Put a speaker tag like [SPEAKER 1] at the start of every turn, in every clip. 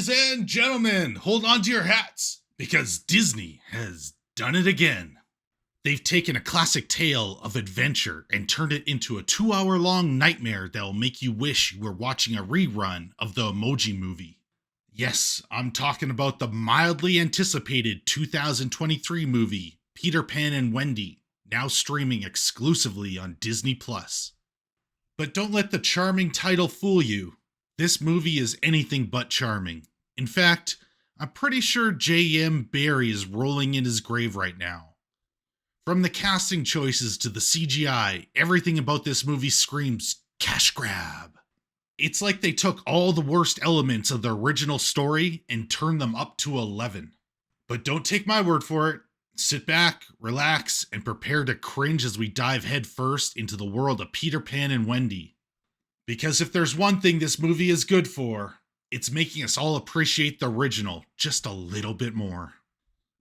[SPEAKER 1] Ladies and gentlemen, hold on to your hats, because Disney has done it again. They've taken a classic tale of adventure and turned it into a 2-hour-long nightmare that'll make you wish you were watching a rerun of the Emoji Movie. Yes, I'm talking about the mildly anticipated 2023 movie, Peter Pan and Wendy, now streaming exclusively on Disney+. But don't let the charming title fool you. This movie is anything but charming. In fact, I'm pretty sure J.M. Barrie is rolling in his grave right now. From the casting choices to the CGI, everything about this movie screams cash grab. It's like they took all the worst elements of the original story and turned them up to 11. But don't take my word for it. Sit back, relax, and prepare to cringe as we dive headfirst into the world of Peter Pan and Wendy. Because if there's one thing this movie is good for, it's making us all appreciate the original just a little bit more.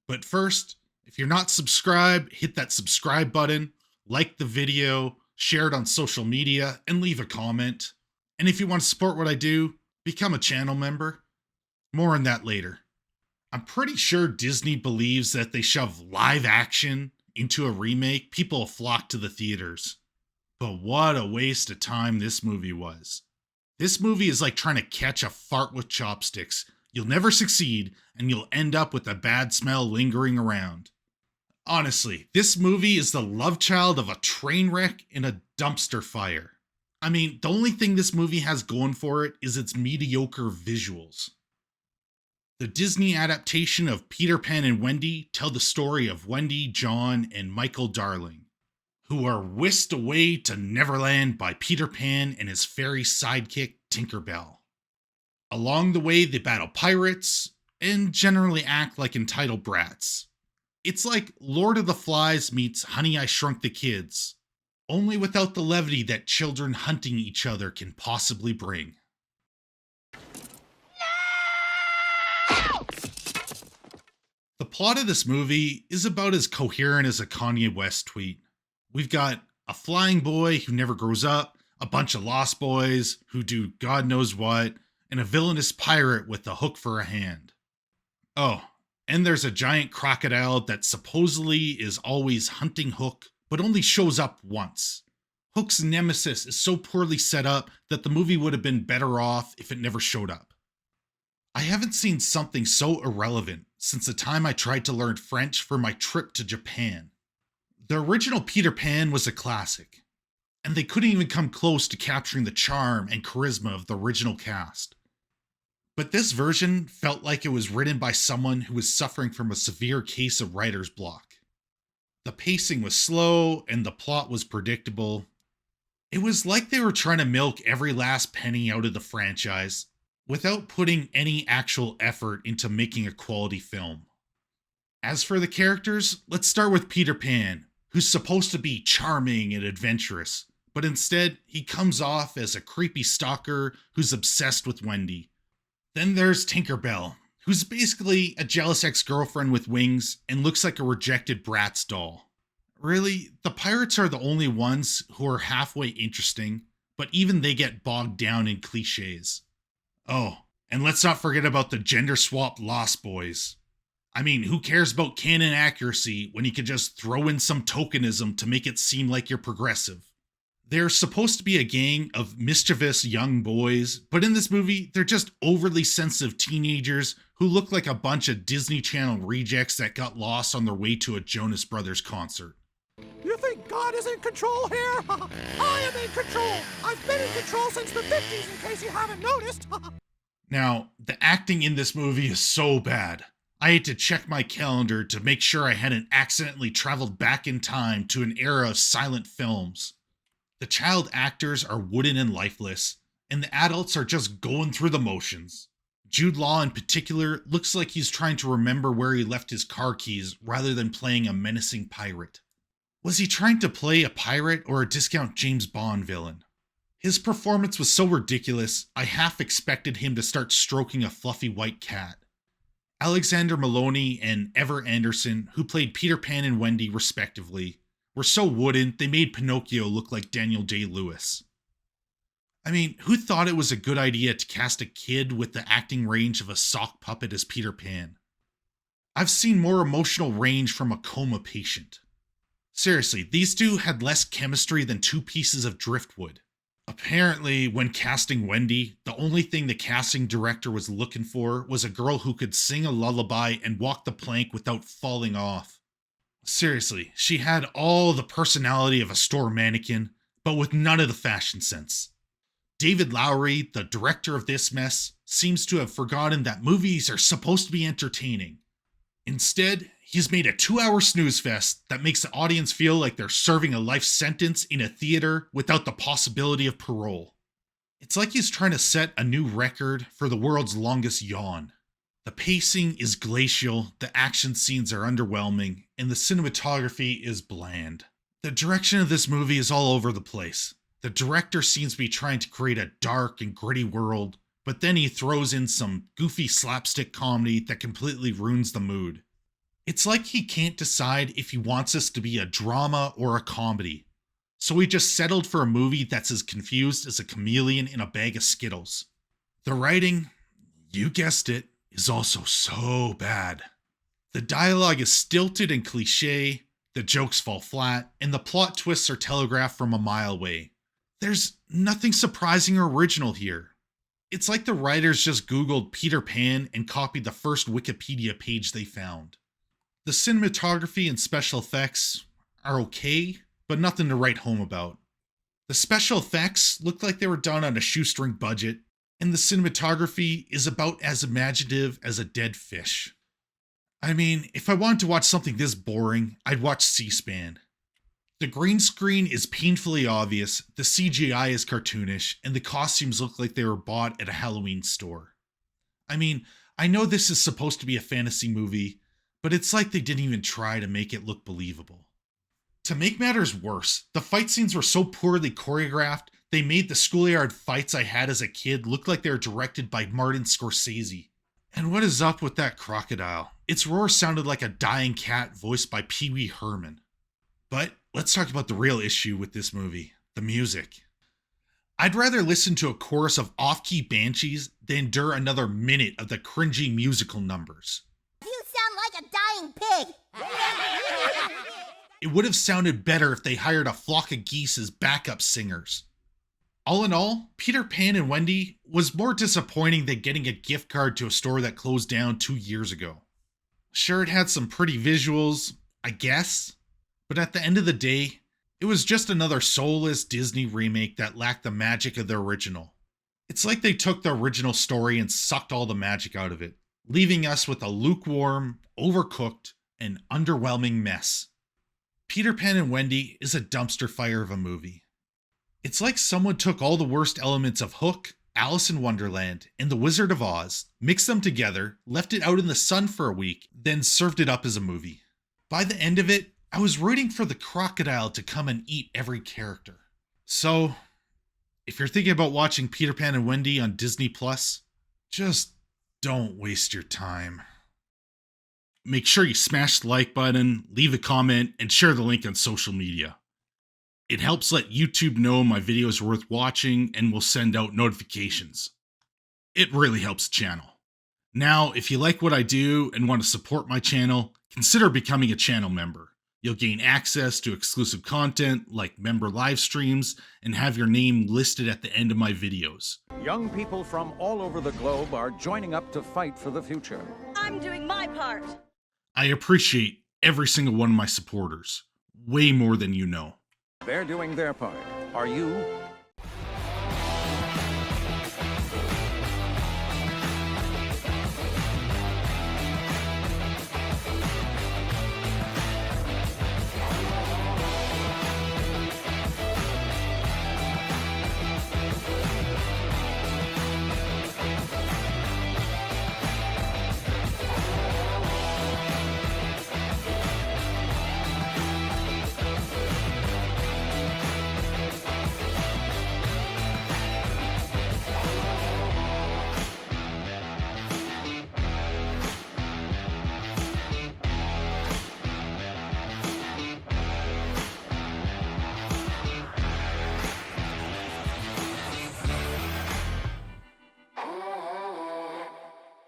[SPEAKER 1] But first, if you're not subscribed, hit that subscribe button, like the video, share it on social media, and leave a comment. And if you want to support what I do, become a channel member. More on that later. I'm pretty sure Disney believes that they shove live action into a remake, people will flock to the theaters. But what a waste of time this movie was. This movie is like trying to catch a fart with chopsticks. You'll never succeed, and you'll end up with a bad smell lingering around. Honestly, this movie is the love child of a train wreck and a dumpster fire. I mean, the only thing this movie has going for it is its mediocre visuals. The Disney adaptation of Peter Pan and Wendy tell the story of Wendy, John, and Michael Darling, who are whisked away to Neverland by Peter Pan and his fairy sidekick, Tinkerbell. Along the way, they battle pirates and generally act like entitled brats. It's like Lord of the Flies meets Honey, I Shrunk the Kids, only without the levity that children hunting each other can possibly bring. No! The plot of this movie is about as coherent as a Kanye West tweet. We've got a flying boy who never grows up, a bunch of lost boys who do God knows what, and a villainous pirate with a hook for a hand. Oh, and there's a giant crocodile that supposedly is always hunting Hook, but only shows up once. Hook's nemesis is so poorly set up that the movie would have been better off if it never showed up. I haven't seen something so irrelevant since the time I tried to learn French for my trip to Japan. The original Peter Pan was a classic, and they couldn't even come close to capturing the charm and charisma of the original cast. But this version felt like it was written by someone who was suffering from a severe case of writer's block. The pacing was slow, and the plot was predictable. It was like they were trying to milk every last penny out of the franchise, without putting any actual effort into making a quality film. As for the characters, let's start with Peter Pan, who's supposed to be charming and adventurous, but instead he comes off as a creepy stalker who's obsessed with Wendy. Then there's Tinkerbell, who's basically a jealous ex-girlfriend with wings and looks like a rejected Bratz doll. Really, the pirates are the only ones who are halfway interesting, but even they get bogged down in cliches. Oh, and let's not forget about the gender-swapped Lost Boys. I mean, who cares about canon accuracy when you can just throw in some tokenism to make it seem like you're progressive? They're supposed to be a gang of mischievous young boys, but in this movie, they're just overly sensitive teenagers who look like a bunch of Disney Channel rejects that got lost on their way to a Jonas Brothers concert.
[SPEAKER 2] You think God is in control here? I am in control! I've been in control since the 50s, in case you haven't noticed!
[SPEAKER 1] Now, the acting in this movie is so bad. I had to check my calendar to make sure I hadn't accidentally traveled back in time to an era of silent films. The child actors are wooden and lifeless, and the adults are just going through the motions. Jude Law in particular looks like he's trying to remember where he left his car keys rather than playing a menacing pirate. Was he trying to play a pirate or a discount James Bond villain? His performance was so ridiculous, I half expected him to start stroking a fluffy white cat. Alexander Maloney and Ever Anderson, who played Peter Pan and Wendy respectively, were so wooden they made Pinocchio look like Daniel Day-Lewis. I mean, who thought it was a good idea to cast a kid with the acting range of a sock puppet as Peter Pan? I've seen more emotional range from a coma patient. Seriously, these two had less chemistry than two pieces of driftwood. Apparently, when casting Wendy, the only thing the casting director was looking for was a girl who could sing a lullaby and walk the plank without falling off. Seriously, she had all the personality of a store mannequin, but with none of the fashion sense. David Lowery, the director of this mess, seems to have forgotten that movies are supposed to be entertaining. Instead, he's made a 2-hour snooze fest that makes the audience feel like they're serving a life sentence in a theater without the possibility of parole. It's like he's trying to set a new record for the world's longest yawn. The pacing is glacial, the action scenes are underwhelming, and the cinematography is bland. The direction of this movie is all over the place. The director seems to be trying to create a dark and gritty world, but then he throws in some goofy slapstick comedy that completely ruins the mood. It's like he can't decide if he wants us to be a drama or a comedy. So he just settled for a movie that's as confused as a chameleon in a bag of Skittles. The writing, you guessed it, is also so bad. The dialogue is stilted and cliche, the jokes fall flat, and the plot twists are telegraphed from a mile away. There's nothing surprising or original here. It's like the writers just Googled Peter Pan and copied the first Wikipedia page they found. The cinematography and special effects are okay, but nothing to write home about. The special effects look like they were done on a shoestring budget, and the cinematography is about as imaginative as a dead fish. I mean, if I wanted to watch something this boring, I'd watch C-SPAN. The green screen is painfully obvious, the CGI is cartoonish, and the costumes look like they were bought at a Halloween store. I mean, I know this is supposed to be a fantasy movie, but it's like they didn't even try to make it look believable. To make matters worse, the fight scenes were so poorly choreographed, they made the schoolyard fights I had as a kid look like they were directed by Martin Scorsese. And what is up with that crocodile? Its roar sounded like a dying cat voiced by Pee Wee Herman. But let's talk about the real issue with this movie, the music. I'd rather listen to a chorus of off-key banshees than endure another minute of the cringy musical numbers.
[SPEAKER 3] You sound like a dying pig.
[SPEAKER 1] It would have sounded better if they hired a flock of geese as backup singers. All in all, Peter Pan and Wendy was more disappointing than getting a gift card to a store that closed down 2 years ago. Sure, it had some pretty visuals, I guess, but at the end of the day, it was just another soulless Disney remake that lacked the magic of the original. It's like they took the original story and sucked all the magic out of it, leaving us with a lukewarm, overcooked, and underwhelming mess. Peter Pan and Wendy is a dumpster fire of a movie. It's like someone took all the worst elements of Hook, Alice in Wonderland, and The Wizard of Oz, mixed them together, left it out in the sun for a week, then served it up as a movie. By the end of it, I was rooting for the crocodile to come and eat every character. So, if you're thinking about watching Peter Pan and Wendy on Disney+, just don't waste your time. Make sure you smash the like button, leave a comment, and share the link on social media. It helps let YouTube know my video is worth watching and will send out notifications. It really helps the channel. Now, if you like what I do and want to support my channel, consider becoming a channel member. You'll gain access to exclusive content like member live streams and have your name listed at the end of my videos.
[SPEAKER 4] Young people from all over the globe are joining up to fight for the future.
[SPEAKER 5] I'm doing my part.
[SPEAKER 1] I appreciate every single one of my supporters, way more than you know.
[SPEAKER 4] They're doing their part. Are you?